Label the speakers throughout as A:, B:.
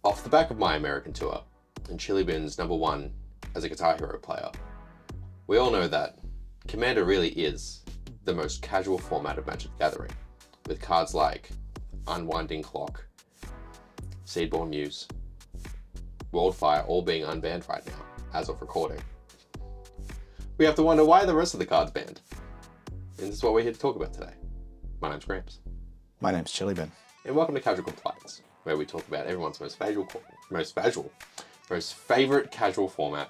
A: Off the back of my American tour and Chili Bin's #1 as a Guitar Hero player, we all know that Commander really is the most casual format of Magic the Gathering, with cards like Unwinding Clock, Seedborn Muse, Wildfire all being unbanned right now, as of recording. We have to wonder why the rest of the cards banned. And this is what we're here to talk about today. My name's Gramps.
B: My name's Chili Bin.
A: And welcome to Casual Compliance, where we talk about everyone's most favorite casual format,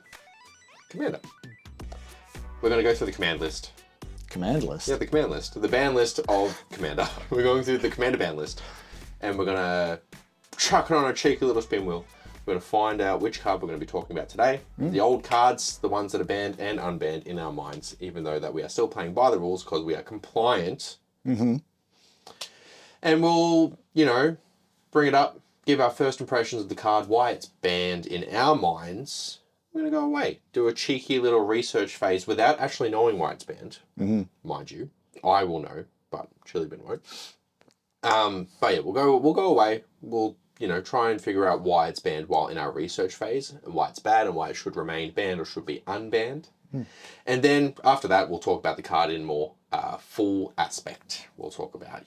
A: Commander. We're going to go through the command list.
B: Command list?
A: Yeah, the command list. The ban list of Commander. We're going through the Commander ban list. And we're going to chuck it on a cheeky little spin wheel. We're going to find out which card we're going to be talking about today. The old cards, the ones that are banned and unbanned in our minds, even though that we are still playing by the rules because we are compliant. And we'll, bring it up, give our first impressions of the card, why it's banned in our minds. We're going to go away, do a cheeky little research phase without actually knowing why it's banned. Mind you, I will know, but Chili Bin won't. But yeah, we'll go away. We'll, try and figure out why it's banned while in our research phase, and why it's bad and why it should remain banned or should be unbanned. And then after that, we'll talk about the card in more full aspect. We'll talk about,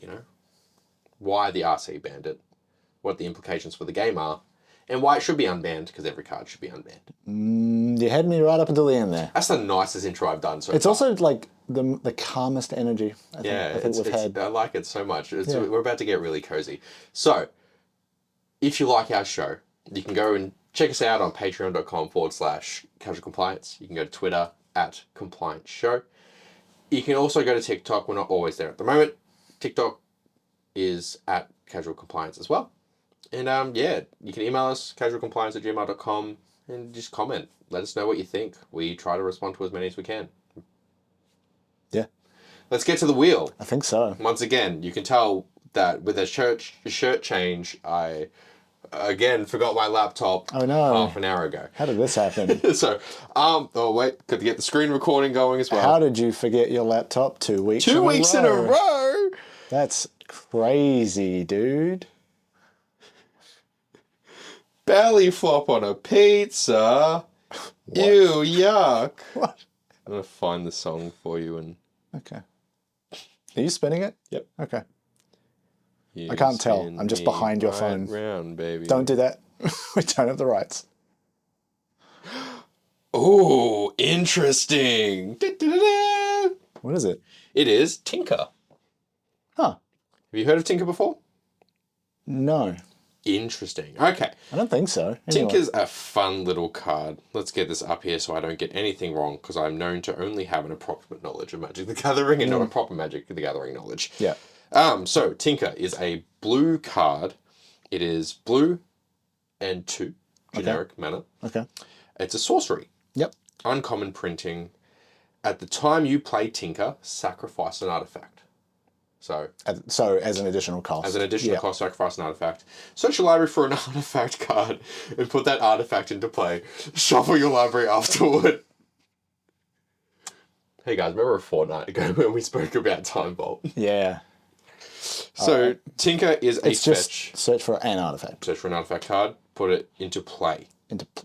A: why the RC banned it, what the implications for the game are, and why it should be unbanned, because every card should be unbanned.
B: You had me right up until the end there.
A: That's the nicest intro I've done so
B: It's
A: far.
B: Also like the calmest energy I think we've had.
A: I like it so much. We're about to get really cozy. So, if you like our show, you can go and check us out on patreon.com/casual compliance. You can go to Twitter @compliance show. You can also go to TikTok. We're not always there at the moment. TikTok is @casual compliance as well. And you can email us casualcompliance@gmail.com and just comment. Let us know what you think. We try to respond to as many as we can.
B: Yeah.
A: Let's get to the wheel.
B: I think so.
A: Once again, you can tell that with a shirt change, I again forgot my laptop half an hour ago.
B: How did this happen?
A: So, got to get the screen recording going as well.
B: How did you forget your laptop 2 weeks in a row?
A: 2 weeks in a row?
B: That's crazy, dude.
A: Belly flop on a pizza. Ew, yuck.
B: What?
A: I'm going to find the song for you and...
B: Okay. Are you spinning it?
A: Yep.
B: Okay. I can't tell. I'm just behind your phone.
A: Round, baby.
B: Don't do that. We don't have the rights.
A: Oh, interesting. Da-da-da-da.
B: What is it?
A: It is Tinker.
B: Huh.
A: Have you heard of Tinker before?
B: No.
A: Interesting. Okay.
B: I don't think so. Anyway.
A: Tinker's a fun little card. Let's get this up here so I don't get anything wrong, because I'm known to only have an approximate knowledge of Magic the Gathering and not a proper Magic the Gathering knowledge.
B: Yeah.
A: So Tinker is a blue card. It is blue and 2, generic mana.
B: Okay.
A: It's a sorcery.
B: Yep.
A: Uncommon printing. At the time you play Tinker, sacrifice an artifact. So
B: as an additional cost.
A: As an additional cost, sacrifice an artifact. Search your library for an artifact card and put that artifact into play. Shuffle your library afterward. Hey guys, remember a fortnight ago when we spoke about Time Vault?
B: Yeah.
A: So Tinker is a
B: it's
A: fetch.
B: Just search for an artifact.
A: Search for an artifact card, put it into play.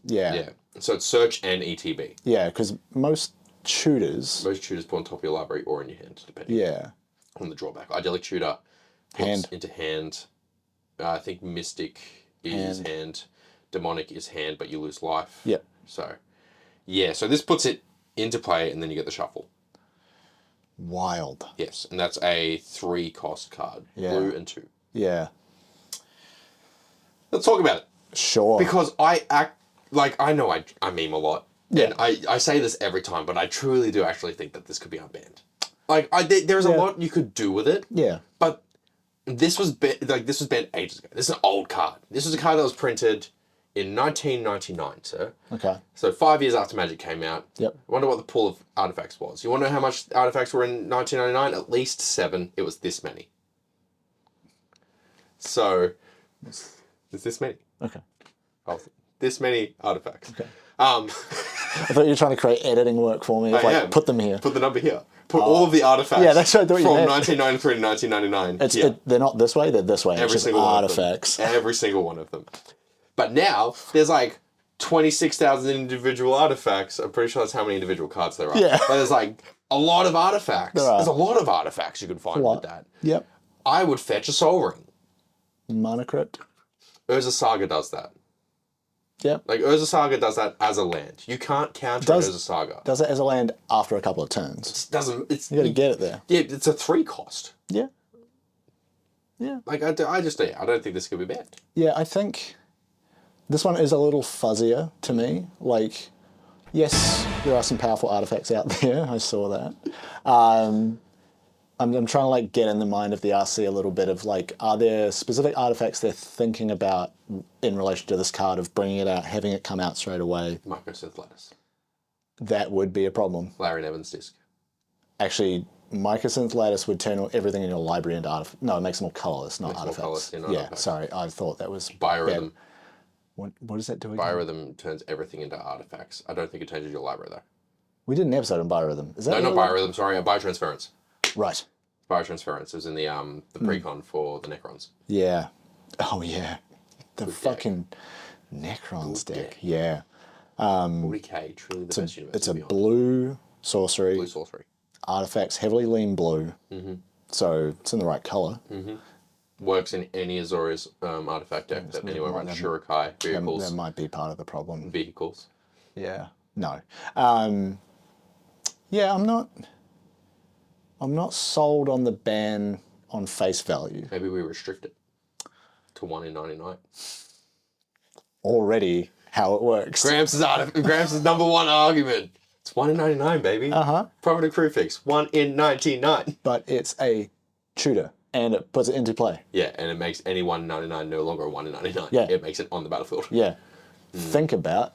B: Yeah.
A: So it's search and ETB.
B: Yeah, because most tutors
A: put on top of your library or in your hand, depending.
B: Yeah.
A: On the drawback. Idyllic Tutor puts into hand. I think Mystic is hand. Demonic is hand, but you lose life.
B: Yep.
A: So this puts it into play and then you get the shuffle.
B: Wild.
A: Yes, and that's a 3-cost card.
B: Yeah.
A: Blue and 2.
B: Yeah.
A: Let's talk about it.
B: Sure.
A: Because I know I meme a lot.
B: Yeah.
A: And I say this every time, but I truly do actually think that this could be unbanned. There's a lot you could do with it.
B: Yeah.
A: But this was banned ages ago. This is an old card. This was a card that was printed in 1999, sir.
B: Okay.
A: So 5 years after Magic came out.
B: Yep.
A: I wonder what the pool of artifacts was. You want to know how much artifacts were in 1999? At least 7. It was this many. So, there's this many.
B: Okay.
A: Oh, this many artifacts.
B: Okay.
A: I
B: thought you were trying to create editing work for me. Put them here.
A: Put the number here. Put all of the artifacts.
B: Yeah, that's what I thought you meant.
A: From 1993 to 1999.
B: They're not this way. They're this way.
A: Every
B: it's just
A: single
B: artifacts.
A: one of them. Every single one of them. But now there's like 26,000 individual artifacts. I'm pretty sure that's how many individual cards there are.
B: Yeah.
A: But there's like a lot of artifacts. There's a lot of artifacts you can find with that.
B: Yep.
A: I would fetch a Soul Ring.
B: Mana Crypt.
A: Urza Saga does that.
B: Yep.
A: Like, Urza Saga does that as a land. You can't counter Urza Saga.
B: Does it as a land after a couple of turns. You gotta get it there.
A: Yeah, it's a 3 cost.
B: Yeah. Yeah.
A: Like, I don't think this could be bad.
B: Yeah, I think this one is a little fuzzier to me. Like, yes, there are some powerful artifacts out there. I saw that. I'm trying to like get in the mind of the RC a little bit of like, are there specific artifacts they're thinking about in relation to this card of bringing it out, having it come out straight away?
A: Microsynth Lattice.
B: That would be a problem.
A: Larry Nevins disc.
B: Actually, Microsynth Lattice would turn everything in your library into artifacts. No, it makes them more colorless, not artifacts. Sorry, I thought that was
A: Biorhythm.
B: What does that do again?
A: Biorhythm turns everything into artifacts. I don't think it changes your library though.
B: We did an episode on Biorhythm. Is that
A: not Biorhythm, sorry, Biotransference.
B: Right.
A: Biotransference was in the precon for the Necrons.
B: Yeah. Oh yeah. The fucking Necrons deck. Yeah.
A: 40k, truly the best universe.
B: It's a blue sorcery.
A: Blue sorcery.
B: Artifacts heavily lean blue. So it's in the right color.
A: Works in any Azorius artifact deck that anyone runs. Shurikai, vehicles.
B: That might be part of the problem.
A: Vehicles.
B: Yeah. No. Yeah, I'm not sold on the ban on face value.
A: Maybe we restrict it to 1 in 99.
B: Already how it works.
A: Gramps' number one argument. It's 1 in 99, baby. Prominent Crucifix, 1 in 99.
B: But it's a tutor, and it puts it into play.
A: Yeah, and it makes any 1 in 99 no longer a 1 in 99.
B: Yeah.
A: It makes it on the battlefield.
B: Yeah. Think about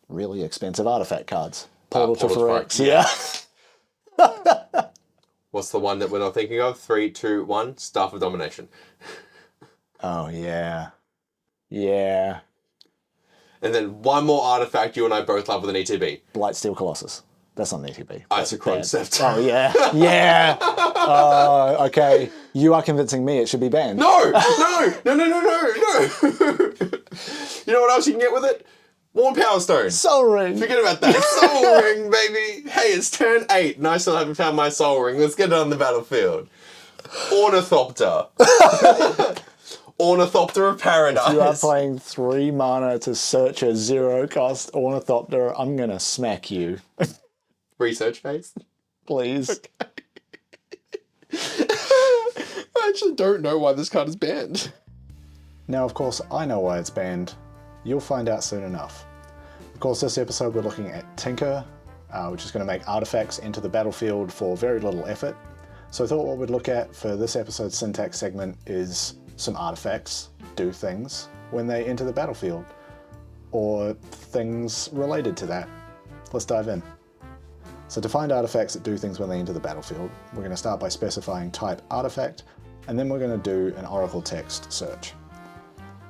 B: really expensive artifact cards. Portal to Phyrex. Yeah.
A: What's the one that we're not thinking of? 3, 2, 1. Staff of Domination.
B: Oh, yeah. Yeah.
A: And then one more artifact you and I both love with an ETB.
B: Blightsteel Colossus. That's not an ETB.
A: Isochron Scepters.
B: Oh, yeah. Yeah. Okay. You are convincing me it should be banned.
A: No. You know what else you can get with it? Worn Power Stone.
B: Soul Ring.
A: Forget about that. Soul Ring, baby. Hey, it's turn 8 and I still haven't found my Soul Ring. Let's get it on the battlefield. Ornithopter. Ornithopter of Paradise.
B: You are playing 3 mana to search a 0-cost Ornithopter. I'm going to smack you.
A: Research phase?
B: Please.
A: I actually don't know why this card is banned.
B: Now, of course, I know why it's banned. You'll find out soon enough. Of course, this episode we're looking at Tinker, which is going to make artifacts into the battlefield for very little effort. So I thought what we'd look at for this episode's syntax segment is some artifacts do things when they enter the battlefield, or things related to that. Let's dive in. So to find artifacts that do things when they enter the battlefield, we're going to start by specifying type artifact, and then we're going to do an oracle text search.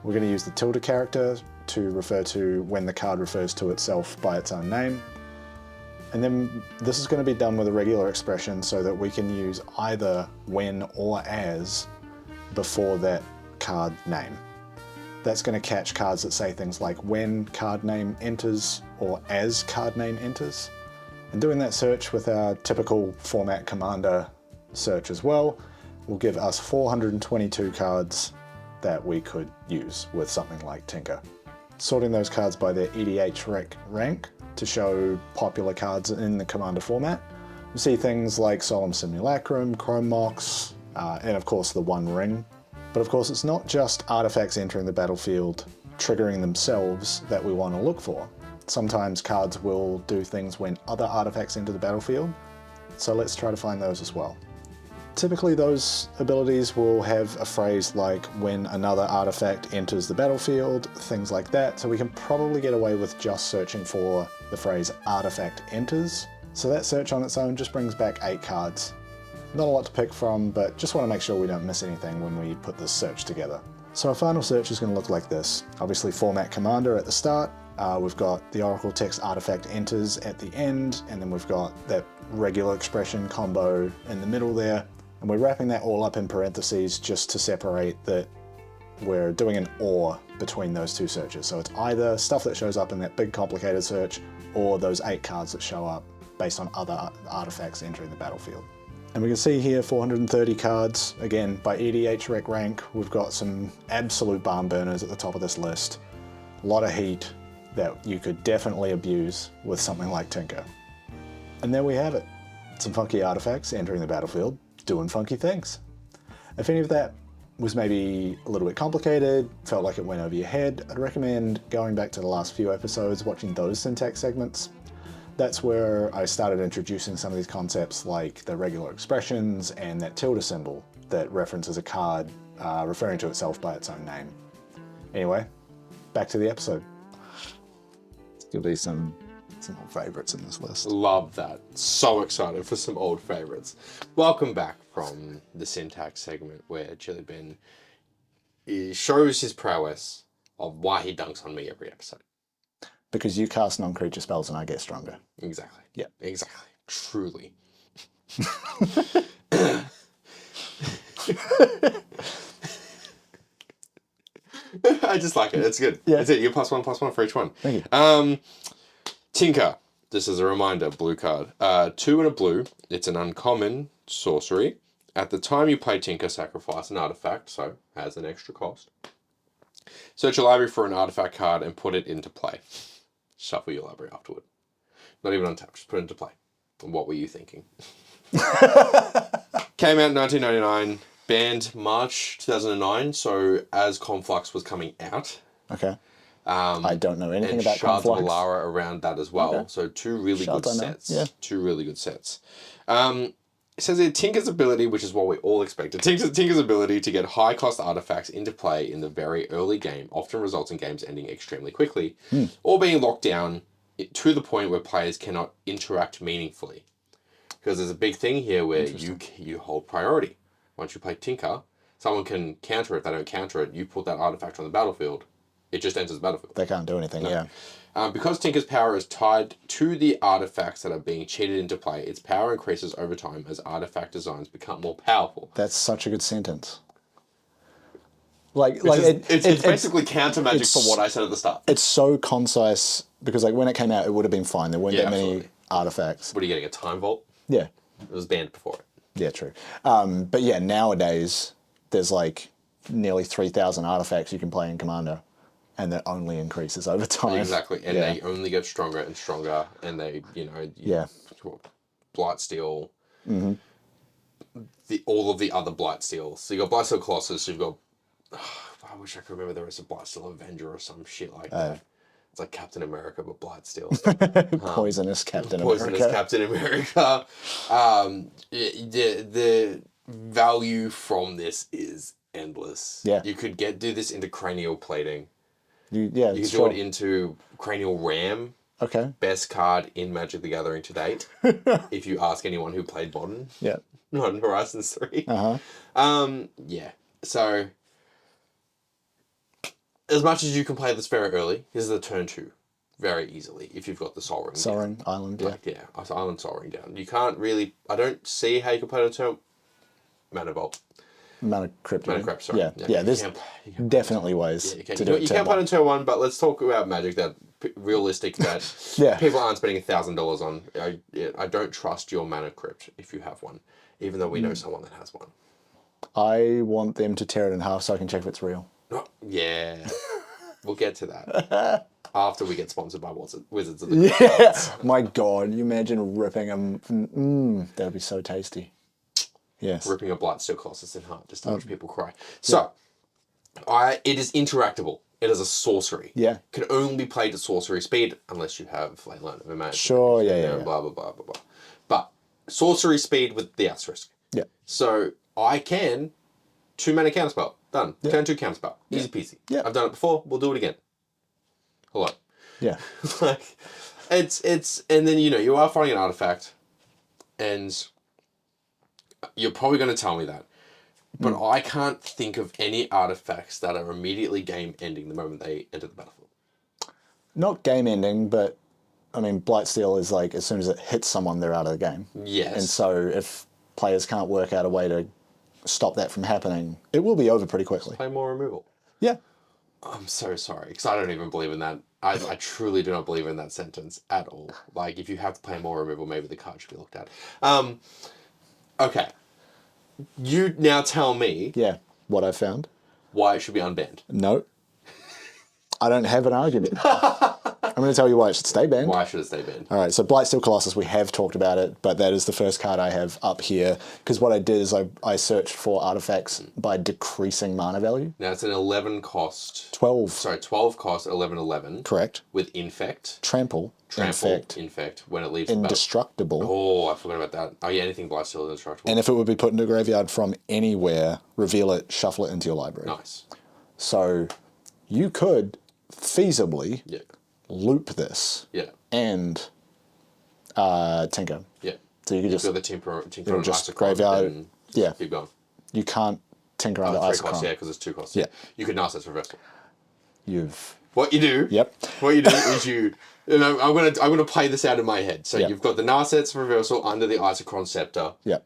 B: We're going to use the tilde character to refer to when the card refers to itself by its own name. And then this is going to be done with a regular expression so that we can use either when or as before that card name. That's going to catch cards that say things like when card name enters or as card name enters. And doing that search with our typical format commander search as well will give us 422 cards that we could use with something like Tinker. Sorting those cards by their EDH rank to show popular cards in the commander format. We see things like Solemn Simulacrum, Chrome Mox, and of course the One Ring. But of course it's not just artifacts entering the battlefield triggering themselves that we want to look for. Sometimes cards will do things when other artifacts enter the battlefield, so let's try to find those as well. Typically those abilities will have a phrase like when another artifact enters the battlefield, things like that, so we can probably get away with just searching for the phrase artifact enters. So that search on its own just brings back 8 cards. Not a lot to pick from, but just want to make sure we don't miss anything when we put this search together. So our final search is going to look like this. Obviously format commander at the start, we've got the oracle text artifact enters at the end, and then we've got that regular expression combo in the middle there. And we're wrapping that all up in parentheses just to separate that we're doing an or between those two searches. So it's either stuff that shows up in that big complicated search or those 8 cards that show up based on other artifacts entering the battlefield. And we can see here 430 cards, again by EDH rec rank. We've got some absolute barn burners at the top of this list. A lot of heat that you could definitely abuse with something like Tinker. And there we have it. Some funky artifacts entering the battlefield, doing funky things. If any of that was maybe a little bit complicated, felt like it went over your head, I'd recommend going back to the last few episodes, watching those syntax segments. That's where I started introducing some of these concepts like the regular expressions and that tilde symbol that references a card referring to itself by its own name. Anyway, back to the episode. There'll be some old favourites in this list.
A: Love that. So excited for some old favourites. Welcome back from the syntax segment where Chili Ben shows his prowess of why he dunks on me every episode.
B: Because you cast non-creature spells and I get stronger.
A: Exactly.
B: Yeah.
A: Exactly. Truly. I just like it. It's good.
B: Yeah.
A: That's it. You +1/+1 for each one.
B: Thank you.
A: Tinker. Just as a reminder, blue card. 2 and a blue. It's an uncommon sorcery. At the time you play Tinker, sacrifice an artifact, so has an extra cost. Search your library for an artifact card and put it into play. Shuffle your library afterward. Not even untap, just put it into play. And what were you thinking? Came out in 1999, banned March 2009, so as Conflux was coming out.
B: Okay. I don't know anything about
A: Shards
B: Conflux.
A: of Alara around that as well.
B: Okay.
A: So 2 really
B: Shards
A: good
B: I know.
A: sets.
B: Yeah.
A: 2 really good sets. It says here, Tinker's ability, which is what we all expected. Tinker's ability to get high-cost artifacts into play in the very early game often results in games ending extremely quickly, or being locked down to the point where players cannot interact meaningfully. Because there's a big thing here where you hold priority. Once you play Tinker, someone can counter it. They don't counter it. You put that artifact on the battlefield. It just enters the battlefield.
B: They can't do anything, yeah.
A: Because Tinker's power is tied to the artifacts that are being cheated into play, its power increases over time as artifact designs become more powerful.
B: That's such a good sentence.
A: It's basically counter magic for what I said at the start.
B: It's so concise because when it came out, it would have been fine. There weren't that many
A: absolutely.
B: artifacts.
A: What are you getting, a time vault?
B: Yeah.
A: It was banned before it.
B: Yeah, true. But yeah, nowadays, there's nearly 3,000 artifacts you can play in Commander. And that only increases over time.
A: Exactly, and they only get stronger and stronger, and they, Blightsteel, all of the other Blightsteel. So you got Blightsteel Colossus, you've got, I wish I could remember the rest of Blightsteel Avenger or some shit like that. It's like Captain America, but Blightsteel.
B: Poisonous Captain
A: Poisonous Captain America. The value from this is endless.
B: Yeah.
A: You could do this into cranial plating.
B: You
A: can do it into Cranial Ram.
B: Okay.
A: Best card in Magic the Gathering to date. If you ask anyone who played Modern.
B: Yeah.
A: On Horizons 3. Yeah. So, as much as you can play this very early, this is the turn 2 very easily if you've got the Sol Ring
B: Sol Island, yeah.
A: Island Sol Ring down. You can't really, I don't see how you can play the turn. Mana Vault.
B: Mana Crypt,
A: sorry.
B: Yeah, there's definitely ways to do it.
A: You can play it in turn 1, but let's talk about Magic that realistic that people aren't spending $1,000 on. I don't trust your Mana Crypt if you have one, even though we know someone that has one.
B: I want them to tear it in half so I can check if it's real.
A: Oh, yeah. We'll get to that. After we get sponsored by Wizards of the Coast.
B: Yeah. My God, you imagine ripping them. That'd be so tasty. Yes.
A: Ripping a Blightsteel Colossus in half just to watch people cry. So, it is interactable. It is a sorcery.
B: Yeah.
A: Can only be played at sorcery speed unless you have Land of Imagination.
B: Sure, yeah.
A: Blah, blah, blah, blah, blah. But sorcery speed with the asterisk.
B: Yeah.
A: So, I can 2 mana counterspell. Done. Yeah. Turn 2 counterspell. Easy peasy.
B: Yeah.
A: I've done it before. We'll do it again. Hello.
B: Yeah.
A: And then, you are finding an artifact and you're probably going to tell me that. But I can't think of any artifacts that are immediately game ending the moment they enter the battlefield.
B: Not game ending, but Blightsteel is as soon as it hits someone, they're out of the game.
A: Yes.
B: And so if players can't work out a way to stop that from happening, it will be over pretty quickly.
A: Play more removal.
B: Yeah.
A: I'm so sorry, because I don't even believe in that. I truly do not believe in that sentence at all. Like, if you have to play more removal, maybe the card should be looked at. Okay. You now tell me
B: Yeah. What I found?
A: why it should be unbanned.
B: No. I don't have an argument. I'm going to tell you why it should stay banned.
A: Why should it stay banned?
B: All right, so Blightsteel Colossus, we have talked about it, but that is the first card I have up here, because what I did is I searched for artifacts by decreasing mana value.
A: Now, it's an 11 cost...
B: 12.
A: Sorry, 12 cost, 11/11.
B: Correct.
A: With Infect.
B: Trample.
A: Infect, when it leaves the battle.
B: Indestructible.
A: Oh, I forgot about that. Oh, yeah, anything Blightsteel is indestructible.
B: And if it would be put into a graveyard from anywhere, reveal it, shuffle it into your library.
A: Nice.
B: So you could feasibly loop this and tinker.
A: Yeah.
B: So you could just...
A: the tinker on
B: just
A: Isochron,
B: graveyard. Yeah.
A: Keep going.
B: You can't tinker under
A: 3
B: Isochron.
A: costs, yeah, because it's 2 costs.
B: Yeah.
A: You could Narset's Reversal.
B: You've...
A: What you do?
B: Yep.
A: What you do is you know, I'm gonna play this out in my head. So
B: Yep.
A: you've got the Narset's Reversal under the Isochron Scepter.
B: Yep.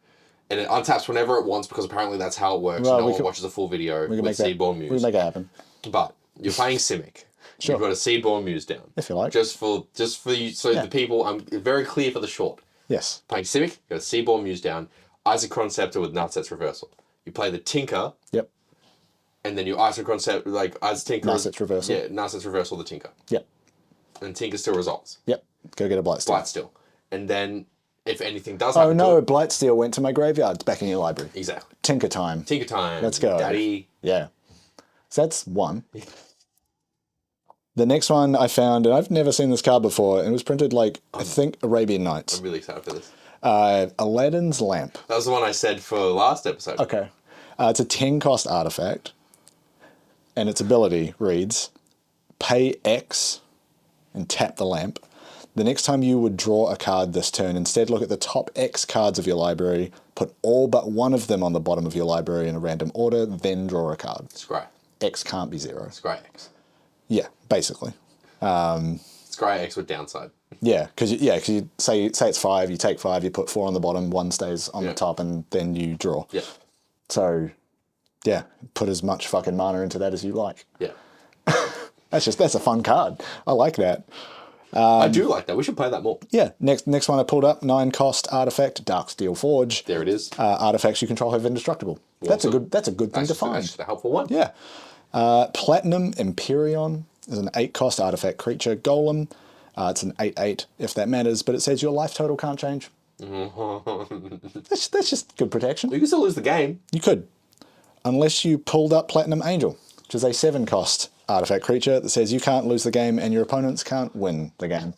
A: And it untaps whenever it wants, because apparently that's how it works.
B: Well,
A: no one watches the full video with Seedborn Muse.
B: We can make it happen.
A: But you're playing Simic.
B: Sure.
A: You've got a Seedborn Muse down.
B: If you like.
A: Just for you, so the people, I'm very clear for the short.
B: Yes.
A: Playing Simic, you've got a Seedborn Muse down, Isochron Scepter with Narset's Reversal. You play the Tinker.
B: Yep.
A: And then you Isochron Scepter, like, as Tinker.
B: Narset's Reversal.
A: Yeah, Narset's Reversal, the Tinker.
B: Yep.
A: And Tinker still resolves.
B: Yep. Go get a Blightsteel.
A: Blightsteel. And then, if anything does
B: Oh
A: happen
B: no,
A: to it,
B: Blightsteel went to my graveyard. It's back in your library.
A: exactly.
B: Tinker time.
A: Tinker time.
B: Let's go.
A: Daddy.
B: Yeah. So that's one. The next one I found, and I've never seen this card before, and it was printed like, I think, Arabian Nights.
A: I'm really excited for this.
B: Aladdin's Lamp.
A: That was the one I said for last episode.
B: Okay. It's a 10 cost artifact, and its ability reads, pay X and tap the lamp. The next time you would draw a card this turn, instead look at the top X cards of your library, put all but one of them on the bottom of your library in a random order, then draw a card.
A: Scry.
B: X can't be 0.
A: Scry X.
B: Yeah, basically.
A: Scry X with downside.
B: Yeah, because you say it's 5, you take 5, you put 4 on the bottom, 1 stays on the top, and then you draw.
A: Yeah.
B: So, yeah, put as much fucking mana into that as you like.
A: Yeah.
B: That's a fun card. I like that.
A: I do like that. We should play that more.
B: Yeah, next one I pulled up, 9 cost artifact, Darksteel Forge.
A: There it is.
B: Artifacts you control have indestructible. That's a good thing to find.
A: That's just a helpful one.
B: Yeah. Platinum Empyreon is an 8 cost artifact creature golem. It's an 8/8 if that matters, but it says your life total can't change. That's just good protection.
A: You can still lose the game.
B: You could, unless you pulled up Platinum Angel, which is a 7 cost artifact creature that says you can't lose the game and your opponents can't win the game.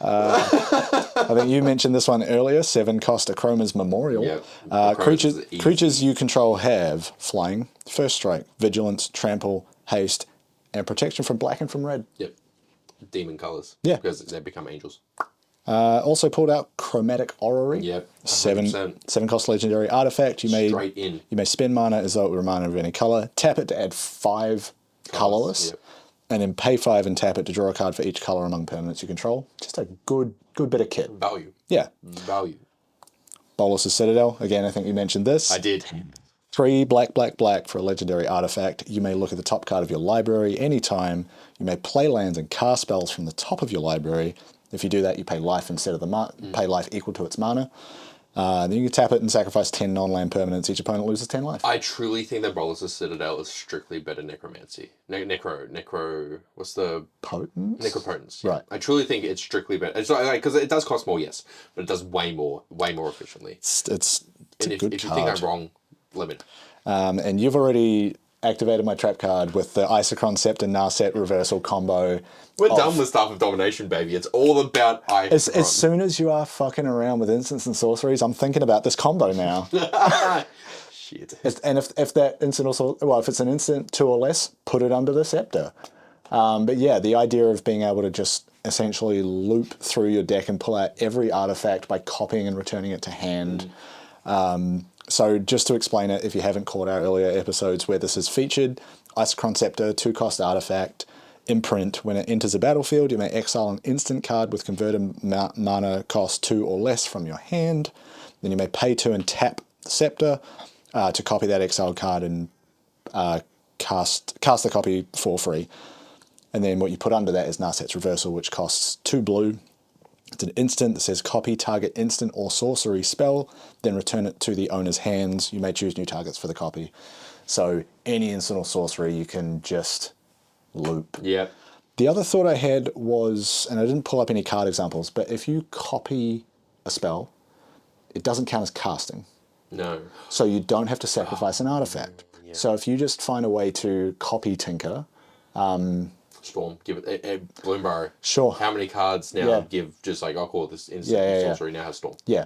B: I think you mentioned this one earlier, 7 cost Achroma's Memorial.
A: Yeah,
B: creatures you control have flying, first strike, vigilance, trample, haste, and protection from black and from red.
A: Yep. Demon colours.
B: Yeah.
A: Because they become angels.
B: Also pulled out Chromatic Orrery.
A: Yep.
B: 7 cost legendary artifact.
A: Straight in.
B: You may spend mana as though it were mana of any colour. Tap it to add 5 colourless.
A: Yep.
B: And then pay 5 and tap it to draw a card for each colour among permanents you control. Just a good bit of kit.
A: Value.
B: Yeah.
A: Value.
B: Bolus's Citadel. Again, I think you mentioned this.
A: I did.
B: 3 black for a legendary artifact. You may look at the top card of your library anytime. You may play lands and cast spells from the top of your library. If you do that, you pay life instead of pay life equal to its mana. Then you can tap it and sacrifice 10 non-land permanents. Each opponent loses 10 life.
A: I truly think that Bolus's Citadel is strictly better necromancy. What's the...
B: Potence?
A: Necropotence. Yeah.
B: Right.
A: I truly think it's strictly better. It's like, because it does cost more, yes, but it does way more efficiently.
B: It's
A: and
B: a good
A: if you
B: card.
A: think I'm wrong, let me know.
B: And you've already activated my trap card with the Isochron Scepter Narset reversal combo.
A: We're done with stuff of domination, baby. It's all about Isochron.
B: As soon as you are fucking around with instants and sorceries, I'm thinking about this combo now.
A: Shit.
B: And if that instant also, well, if it's an instant 2 or less, put it under the scepter. But yeah, the idea of being able to just essentially loop through your deck and pull out every artifact by copying and returning it to hand. So just to explain it, if you haven't caught our earlier episodes where this is featured, Isochron Scepter, 2 cost artifact, imprint. When it enters a battlefield, you may exile an instant card with converted mana cost 2 or less from your hand. Then you may pay 2 and tap the scepter to copy that exiled card and cast the copy for free. And then what you put under that is Narset's Reversal, which costs 2 blue. It's an instant that says copy target instant or sorcery spell, then return it to the owner's hands. You may choose new targets for the copy. So any instant or sorcery you can just loop.
A: Yep.
B: The other thought I had was, and I didn't pull up any card examples, but if you copy a spell, it doesn't count as casting.
A: No.
B: So you don't have to sacrifice an artifact.
A: Yeah.
B: So if you just find a way to copy Tinker,
A: Storm, give it a Bloomburrow.
B: Sure.
A: How many cards now give just like, I'll call this instant sorcery now has Storm?
B: Yeah.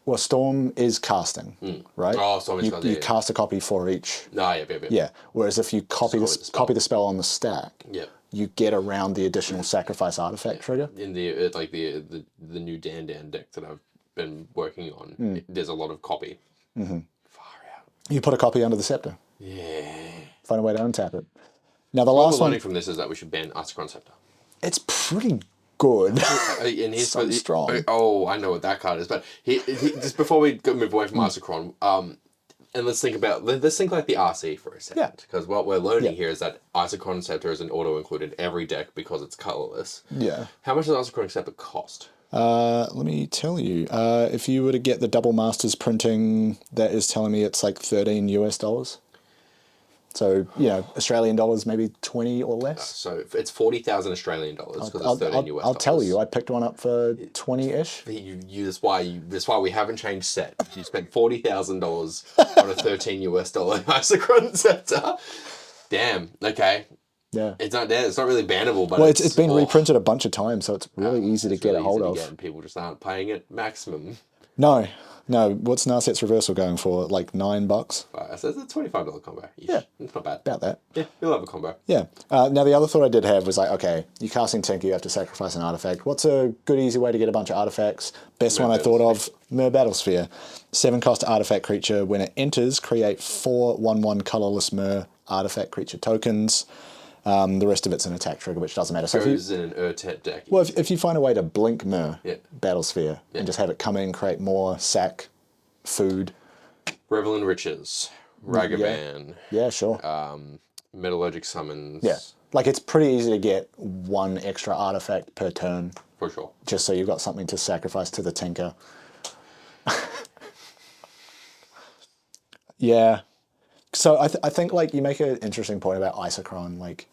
B: Well, Storm is casting, right?
A: Oh, Storm is casting.
B: You cast a copy for each.
A: No, yeah.
B: Yeah. Whereas if you copy the spell on the stack, you get around the additional sacrifice artifact trigger.
A: In the the new Dan deck that I've been working on, there's a lot of copy. Mm-hmm. Far out.
B: You put a copy under the scepter.
A: Yeah.
B: Find a way to untap it. Now the
A: What
B: last
A: we're
B: one.
A: learning from this is that we should ban Isochron Scepter.
B: It's pretty good.
A: And he's
B: So strong.
A: Oh, I know what that card is, but just before we move away from Isochron, and let's think like the RC for a second.
B: Yeah.
A: Because what we're learning here is that Isochron Scepter is an auto included in every deck because it's colorless.
B: Yeah.
A: How much does Isochron Scepter cost?
B: Let me tell you. If you were to get the double masters printing, that is telling me it's like $13 US. So, Australian dollars, maybe 20 or less.
A: So it's 40,000 Australian dollars because it's 13 US.
B: I'll tell you, I picked one up for 20-ish.
A: That's why we haven't changed set. You spent $40,000 on a 13 US dollar Isochron Scepter. Damn. Okay.
B: Yeah.
A: It's not there. It's not really bannable, but
B: it's been reprinted a bunch of times, so it's really easy to get a hold of.
A: And people just aren't paying it maximum.
B: No. What's Narset's Reversal going for? Like $9?
A: So it's a $25 combo.
B: Yeah.
A: It's not bad.
B: About that.
A: Yeah, you'll have a combo.
B: Yeah. Now, the other thought I did have was like, okay, you're casting Tinker, you have to sacrifice an artifact. What's a good, easy way to get a bunch of artifacts? Best one I thought of, Myr Battlesphere. 7-cost artifact creature. When it enters, create 4 1/1 colorless Myr artifact creature tokens. The rest of it's an attack trigger, which doesn't matter. So
A: Goes in an Urtet deck.
B: Well, if you find a way to blink Myr Battlesphere and just have it come in, create more, sack, food.
A: Revel in Riches, Ragavan.
B: Yeah, sure.
A: Metallurgic Summons.
B: Yeah. Like, it's pretty easy to get 1 extra artifact per turn.
A: For sure.
B: Just so you've got something to sacrifice to the Tinker. Yeah. So I think, like, you make an interesting point about Isochron. Like,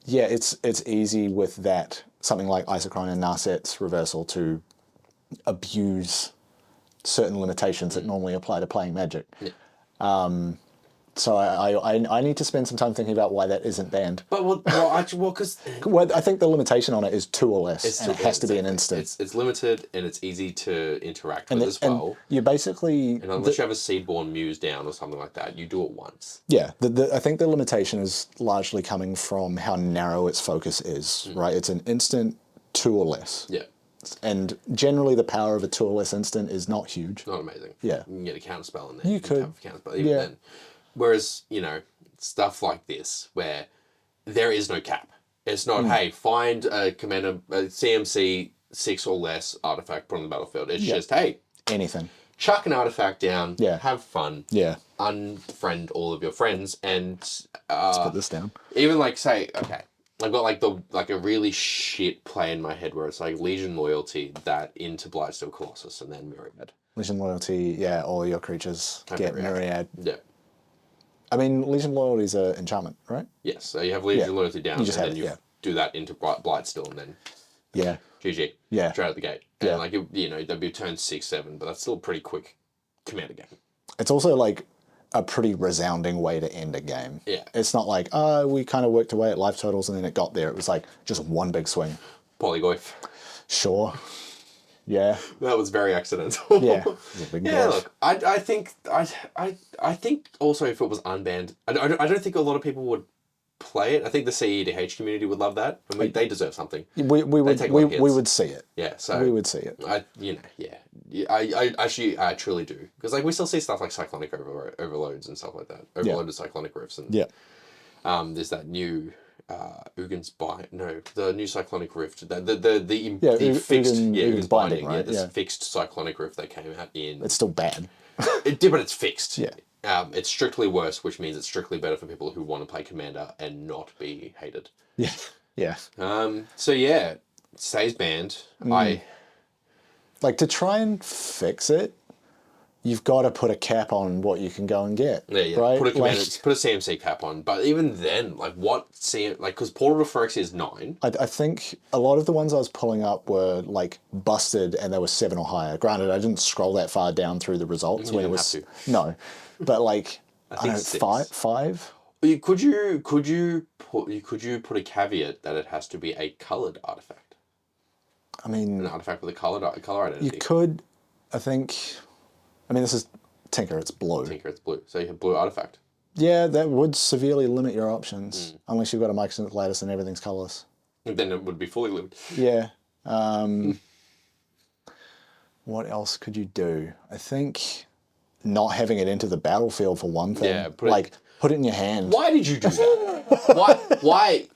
B: yeah, it's easy with that, something like Isochron and Narset's Reversal, to abuse certain limitations that normally apply to playing Magic. Yeah. So I need to spend some time thinking about why that isn't banned.
A: But because
B: I think the limitation on it is 2 or less, and it has to be an instant.
A: It's limited and it's easy to interact with as well.
B: And you basically,
A: and unless you have a Seedborn Muse down or something like that, you do it once.
B: Yeah, I think the limitation is largely coming from how narrow its focus is. Right, it's an instant 2 or less.
A: Yeah.
B: And generally, the power of a 2 or less instant is not huge.
A: Not amazing.
B: Yeah.
A: You can get a counterspell in there.
B: You could.
A: Have a counterspell even then. Whereas, stuff like this, where there is no cap. It's not, hey, find a commander, a CMC 6 or less artifact, put on the battlefield. It's just, hey,
B: anything.
A: Chuck an artifact down,
B: Yeah.
A: have fun, unfriend all of your friends, and
B: Let's put this down.
A: even like say, okay, I've got a really shit play in my head where it's like Legion Loyalty that into Blightsteel Colossus and then Myriad.
B: Legion Loyalty, all your creatures get Myriad.
A: Yeah.
B: I mean, Legion Loyalty is an enchantment, right?
A: Yes, so you have Legion Loyalty down,
B: You just
A: and
B: have
A: then
B: it,
A: you do that into Blightsteel, and then GG.
B: Yeah.
A: Straight out the gate.
B: Yeah.
A: And that'd be turn 6, 7, but that's still a pretty quick commander game.
B: It's also like a pretty resounding way to end a game.
A: Yeah.
B: It's not like, we kind of worked away at life totals and then it got there. It was like just one big swing.
A: Polygoyf.
B: Sure. Yeah.
A: That was very accidental.
B: Yeah.
A: Look, I think also if it was unbanned, I don't think a lot of people would play it. I think the CEDH community would love that. I mean, they deserve something.
B: We would see it.
A: Yeah, so
B: we would see it.
A: I truly do, because like we still see stuff like cyclonic overloads and stuff like that. Overloaded cyclonic rifts and there's that new Ugin's Bind. No, the new cyclonic rift. The fixed
B: Ugin's Binding, right?
A: this fixed cyclonic rift that came out in.
B: It's still bad.
A: It did, but it's fixed.
B: Yeah.
A: It's strictly worse, which means it's strictly better for people who want to play Commander and not be hated.
B: Yeah. Yeah.
A: So yeah, it stays banned.
B: Like, to try and fix it, you've got to put a cap on what you can go and get.
A: Yeah.
B: Right?
A: Put a CMC cap on. But even then, like, because Portable Phyrexia is 9.
B: I think a lot of the ones I was pulling up were like busted and they were 7 or higher. Granted, I didn't scroll that far down through the results when it was no, but like I don't know,
A: 6.
B: 5.
A: Could you put a caveat that it has to be a coloured artifact?
B: I mean,
A: An artifact with a colour identity.
B: you could. I think. I mean, this is Tinker. It's blue.
A: Tinker, it's blue. So you have blue artifact.
B: Yeah, that would severely limit your options unless you've got a Mycosynth Lattice and everything's colourless.
A: Then it would be fully limited.
B: Yeah. What else could you do? I think not having it into the battlefield for one thing.
A: Yeah,
B: put it in your hand.
A: Why did you do that? Why?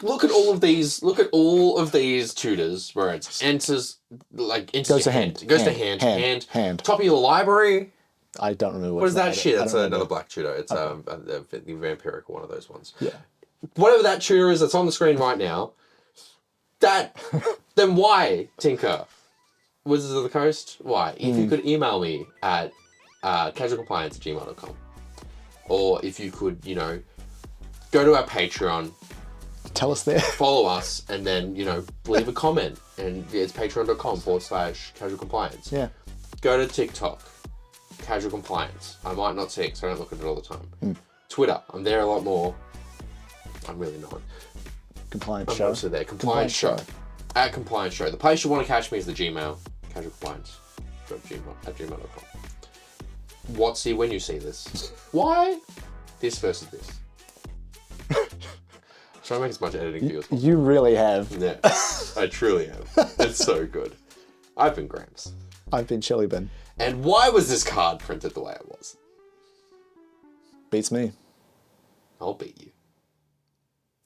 A: Look at all of these. Look at all of these tutors where it enters
B: Goes to hand.
A: It goes to hand. Top of your library.
B: I don't remember
A: What is that shit? That's another black tutor. It's the vampiric one of those ones.
B: Yeah.
A: Whatever that tutor is that's on the screen right now. Then why, Tinker? Wizards of the Coast? Why? If you could email me at casualcompliance@gmail.com. Or if you could, go to our Patreon,
B: Tell us there.
A: follow us, and then, leave a comment. And it's patreon.com/casualcompliance.
B: Yeah.
A: Go to TikTok, Casual Compliance. I might not see it because I don't look at it all the time. Twitter, I'm there a lot more. I'm really not.
B: Compliance
A: I'm
B: show.
A: also there. Compliance show. At Compliance Show. The place you want to catch me is the Gmail, casualcompliance@gmail.com. What's when you see this? Why? This versus this. Trying to make as much editing for you as possible.
B: You really have.
A: Yeah, I truly have. It's so good. I've been Gramps.
B: I've been Chili Bin.
A: And why was this card printed the way it was?
B: Beats me.
A: I'll beat you.